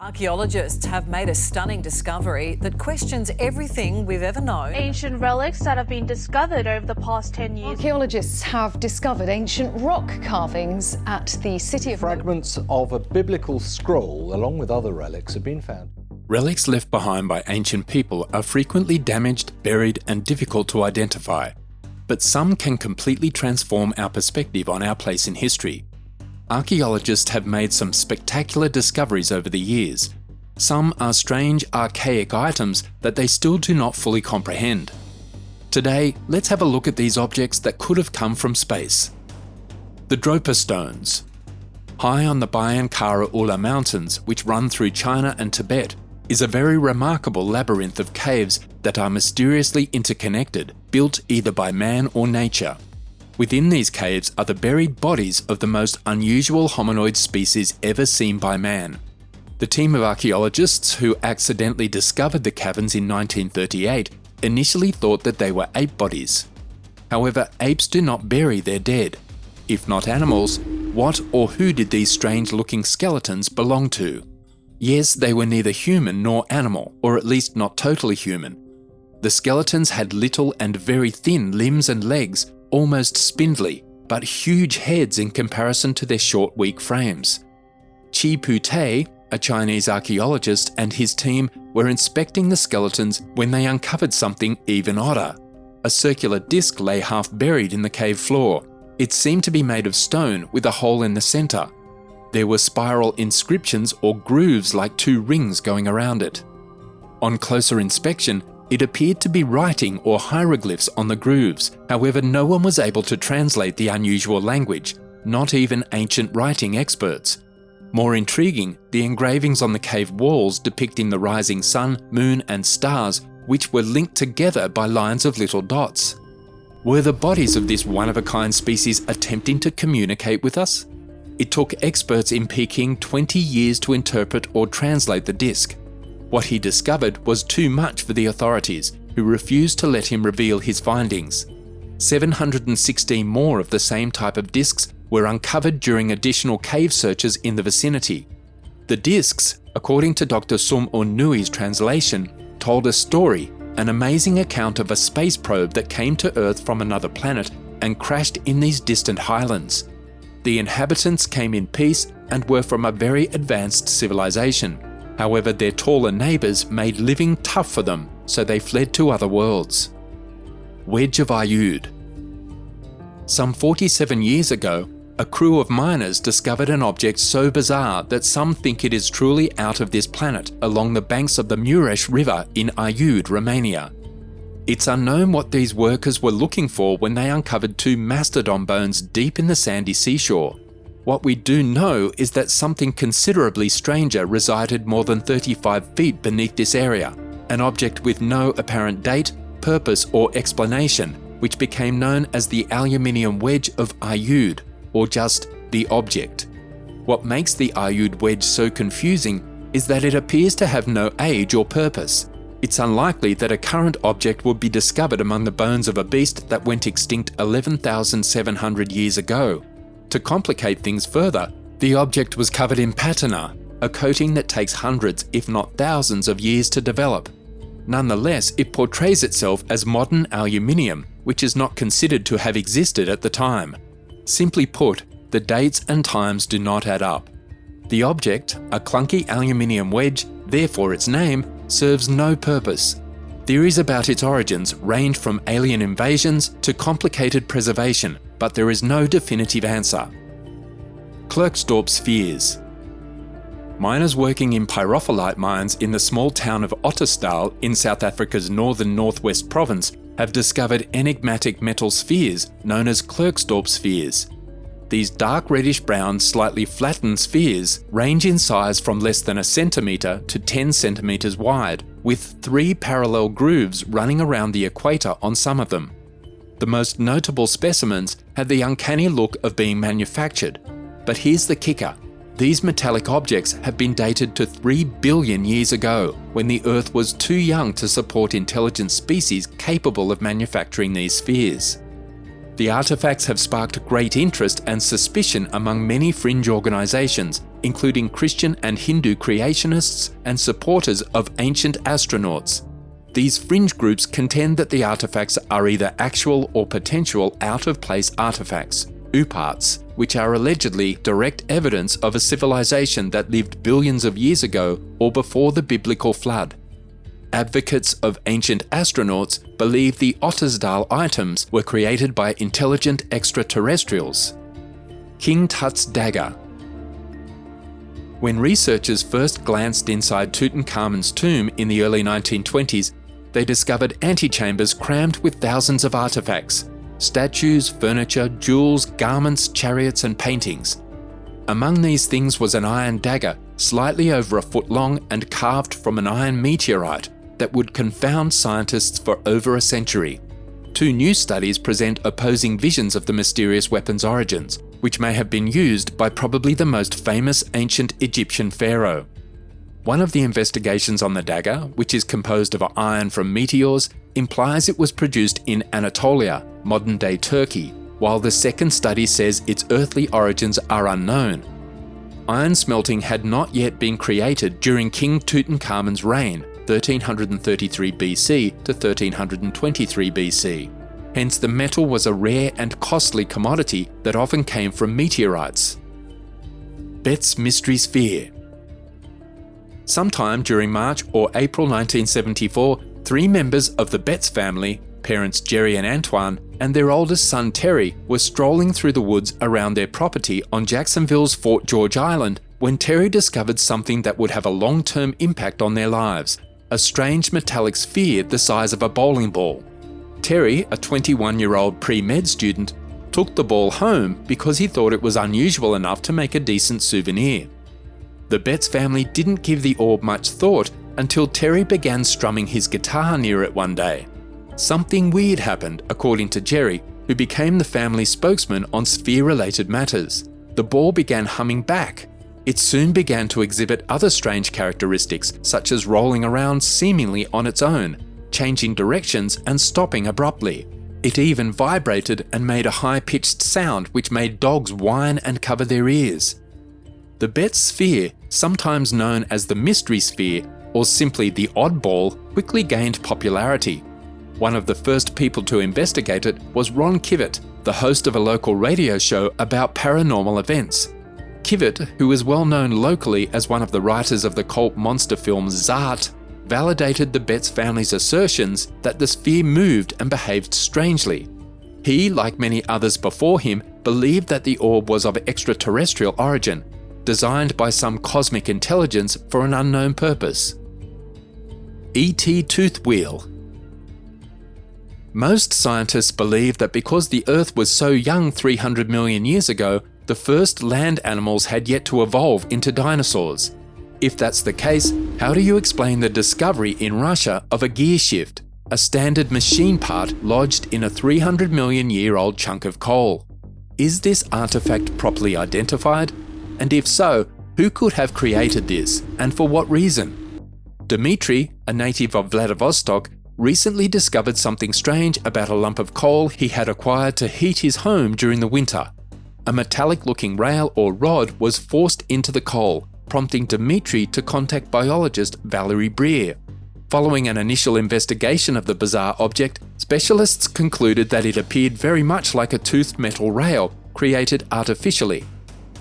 Archaeologists have made a stunning discovery that questions everything we've ever known. Ancient relics that have been discovered over the past 10 years. Archaeologists have discovered ancient rock carvings at the city of... Fragments of a biblical scroll, along with other relics, have been found. Relics left behind by ancient people are frequently damaged, buried, and difficult to identify. But some can completely transform our perspective on our place in history. Archaeologists have made some spectacular discoveries over the years. Some are strange, archaic items that they still do not fully comprehend. Today, let's have a look at these objects that could have come from space. The Dropa Stones. High on the Bayan-Kara-Ula mountains, which run through China and Tibet, is a very remarkable labyrinth of caves that are mysteriously interconnected, built either by man or nature. Within these caves are the buried bodies of the most unusual hominoid species ever seen by man. The team of archaeologists who accidentally discovered the caverns in 1938 initially thought that they were ape bodies. However, apes do not bury their dead. If not animals, what or who did these strange-looking skeletons belong to? Yes, they were neither human nor animal, or at least not totally human. The skeletons had little and very thin limbs and legs, almost spindly, but huge heads in comparison to their short, weak frames. Chi Pu-te, a Chinese archaeologist, and his team were inspecting the skeletons when they uncovered something even odder. A circular disc lay half buried in the cave floor. It seemed to be made of stone with a hole in the center. There were spiral inscriptions or grooves like two rings going around it. On closer inspection, it appeared to be writing or hieroglyphs on the grooves. However, no one was able to translate the unusual language, not even ancient writing experts. More intriguing, the engravings on the cave walls depicting the rising sun, moon, and stars, which were linked together by lines of little dots. Were the bodies of this one-of-a-kind species attempting to communicate with us? It took experts in Peking 20 years to interpret or translate the disc. What he discovered was too much for the authorities, who refused to let him reveal his findings. 716 more of the same type of discs were uncovered during additional cave searches in the vicinity. The discs, according to Dr. Sum Un-Nui's translation, told a story, an amazing account of a space probe that came to Earth from another planet and crashed in these distant highlands. The inhabitants came in peace and were from a very advanced civilization. However, their taller neighbours made living tough for them, so they fled to other worlds. Wedge of Ayud. Some 47 years ago, a crew of miners discovered an object so bizarre that some think it is truly out of this planet along the banks of the Mureș River in Ayud, Romania. It's unknown what these workers were looking for when they uncovered two mastodon bones deep in the sandy seashore. What we do know is that something considerably stranger resided more than 35 feet beneath this area, an object with no apparent date, purpose, or explanation, which became known as the aluminium wedge of Ayud, or just the object. What makes the Ayud wedge so confusing is that it appears to have no age or purpose. It's unlikely that a current object would be discovered among the bones of a beast that went extinct 11,700 years ago. To complicate things further, the object was covered in patina, a coating that takes hundreds, if not thousands, of years to develop. Nonetheless, it portrays itself as modern aluminium, which is not considered to have existed at the time. Simply put, the dates and times do not add up. The object, a clunky aluminium wedge, therefore its name, serves no purpose. Theories about its origins range from alien invasions to complicated preservation, but there is no definitive answer. Klerksdorps spheres. Miners working in pyrophyllite mines in the small town of Ottosdal in South Africa's northern northwest province have discovered enigmatic metal spheres known as Klerksdorps spheres. These dark reddish-brown, slightly flattened spheres range in size from less than a centimetre to 10 centimetres wide, with 3 parallel grooves running around the equator on some of them. The most notable specimens have the uncanny look of being manufactured. But here's the kicker. These metallic objects have been dated to 3 billion years ago, when the Earth was too young to support intelligent species capable of manufacturing these spheres. The artefacts have sparked great interest and suspicion among many fringe organisations, including Christian and Hindu creationists and supporters of ancient astronauts. These fringe groups contend that the artefacts are either actual or potential out-of-place artefacts, uparts, which are allegedly direct evidence of a civilization that lived billions of years ago or before the biblical flood. Advocates of ancient astronauts believe the Ottersdal items were created by intelligent extraterrestrials. King Tut's dagger. When researchers first glanced inside Tutankhamun's tomb in the early 1920s, they discovered antechambers crammed with thousands of artefacts: statues, furniture, jewels, garments, chariots, and paintings. Among these things was an iron dagger, slightly over a foot long and carved from an iron meteorite that would confound scientists for over a century. Two new studies present opposing visions of the mysterious weapon's origins, which may have been used by probably the most famous ancient Egyptian pharaoh. One of the investigations on the dagger, which is composed of iron from meteors, implies it was produced in Anatolia, modern-day Turkey, while the second study says its earthly origins are unknown. Iron smelting had not yet been created during King Tutankhamun's reign, 1333 BC to 1323 BC. Hence, the metal was a rare and costly commodity that often came from meteorites. Bet's Mystery Sphere. Sometime during March or April 1974, 3 members of the Betts family, parents Jerry and Antoine, and their oldest son Terry, were strolling through the woods around their property on Jacksonville's Fort George Island when Terry discovered something that would have a long-term impact on their lives: a strange metallic sphere the size of a bowling ball. Terry, a 21-year-old pre-med student, took the ball home because he thought it was unusual enough to make a decent souvenir. The Betts family didn't give the orb much thought until Terry began strumming his guitar near it one day. Something weird happened, according to Jerry, who became the family's spokesman on sphere-related matters. The ball began humming back. It soon began to exhibit other strange characteristics, such as rolling around seemingly on its own, changing directions and stopping abruptly. It even vibrated and made a high-pitched sound which made dogs whine and cover their ears. The Betts sphere, sometimes known as the Mystery Sphere or simply the Oddball, quickly gained popularity. One of the first people to investigate it was Ron Kivett, the host of a local radio show about paranormal events. Kivett, who is well known locally as one of the writers of the cult monster film Zart, validated the Betts family's assertions that the sphere moved and behaved strangely. He, like many others before him, believed that the orb was of extraterrestrial origin, designed by some cosmic intelligence for an unknown purpose. E.T. Tooth Wheel. Most scientists believe that because the Earth was so young 300 million years ago, the first land animals had yet to evolve into dinosaurs. If that's the case, how do you explain the discovery in Russia of a gear shift, a standard machine part lodged in a 300 million year old chunk of coal? Is this artifact properly identified? And if so, who could have created this, and for what reason? Dmitry, a native of Vladivostok, recently discovered something strange about a lump of coal he had acquired to heat his home during the winter. A metallic-looking rail or rod was forced into the coal, prompting Dmitry to contact biologist Valery Breer. Following an initial investigation of the bizarre object, specialists concluded that it appeared very much like a toothed metal rail, created artificially.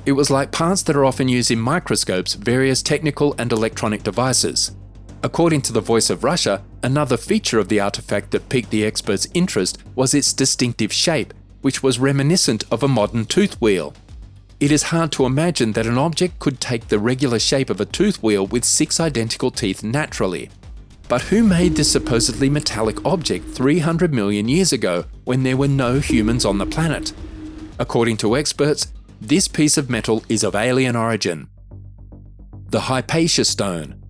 It was like parts that are often used in microscopes, various technical and electronic devices. According to the Voice of Russia, another feature of the artifact that piqued the experts' interest was its distinctive shape, which was reminiscent of a modern tooth wheel. It is hard to imagine that an object could take the regular shape of a tooth wheel with 6 identical teeth naturally. But who made this supposedly metallic object 300 million years ago when there were no humans on the planet? According to experts, this piece of metal is of alien origin. The Hypatia stone.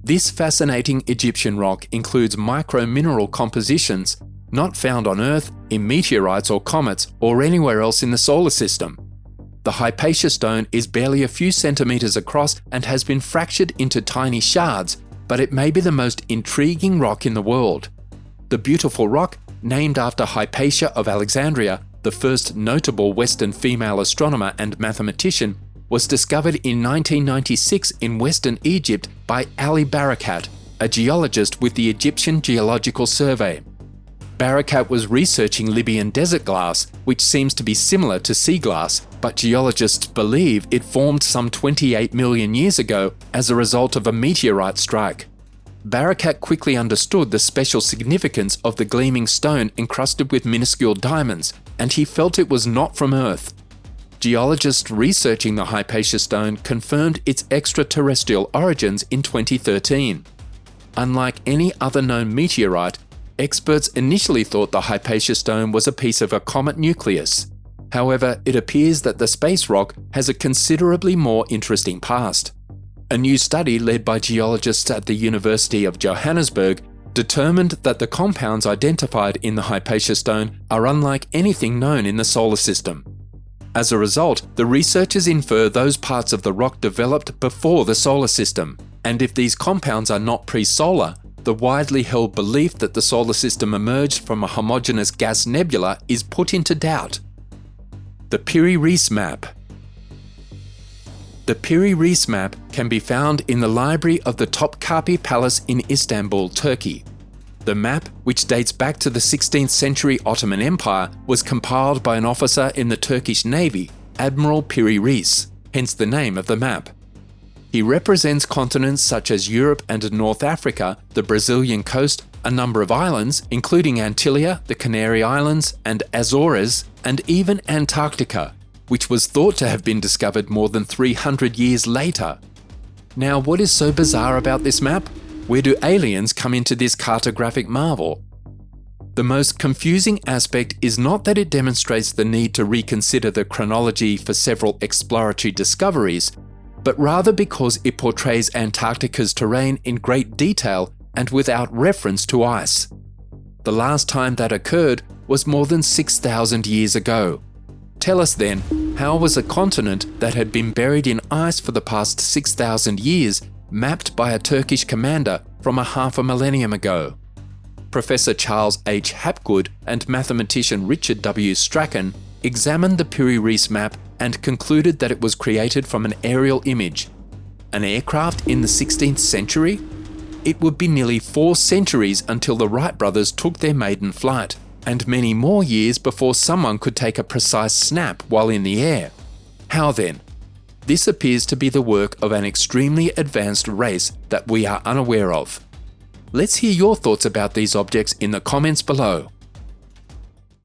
This fascinating Egyptian rock includes micro-mineral compositions not found on Earth, in meteorites or comets, or anywhere else in the solar system. The Hypatia stone is barely a few centimeters across and has been fractured into tiny shards, but it may be the most intriguing rock in the world. The beautiful rock named after Hypatia of Alexandria, the first notable Western female astronomer and mathematician, was discovered in 1996 in Western Egypt by Ali Barakat, a geologist with the Egyptian Geological Survey. Barakat was researching Libyan desert glass, which seems to be similar to sea glass, but geologists believe it formed some 28 million years ago as a result of a meteorite strike. Barakat quickly understood the special significance of the gleaming stone encrusted with minuscule diamonds, and he felt it was not from Earth. Geologists researching the Hypatia stone confirmed its extraterrestrial origins in 2013. Unlike any other known meteorite, experts initially thought the Hypatia stone was a piece of a comet nucleus. However, it appears that the space rock has a considerably more interesting past. A new study led by geologists at the University of Johannesburg determined that the compounds identified in the Hypatia stone are unlike anything known in the solar system. As a result, the researchers infer those parts of the rock developed before the solar system, and if these compounds are not pre-solar, the widely held belief that the solar system emerged from a homogeneous gas nebula is put into doubt. The Piris map. The Piris map can be found in the library of the Topkapi Palace in Istanbul, Turkey. The map, which dates back to the 16th century Ottoman Empire, was compiled by an officer in the Turkish Navy, Admiral Piris, hence the name of the map. He represents continents such as Europe and North Africa, the Brazilian coast, a number of islands, including Antillia, the Canary Islands, and Azores, and even Antarctica, which was thought to have been discovered more than 300 years later. Now, what is so bizarre about this map? Where do aliens come into this cartographic marvel? The most confusing aspect is not that it demonstrates the need to reconsider the chronology for several exploratory discoveries, but rather because it portrays Antarctica's terrain in great detail and without reference to ice. The last time that occurred was more than 6,000 years ago. Tell us then, how was a continent that had been buried in ice for the past 6,000 years mapped by a Turkish commander from a half a millennium ago? Professor Charles H. Hapgood and mathematician Richard W. Strachan examined the Piris map and concluded that it was created from an aerial image. An aircraft in the 16th century? It would be nearly 4 centuries until the Wright brothers took their maiden flight, and many more years before someone could take a precise snap while in the air. How then? This appears to be the work of an extremely advanced race that we are unaware of. Let's hear your thoughts about these objects in the comments below.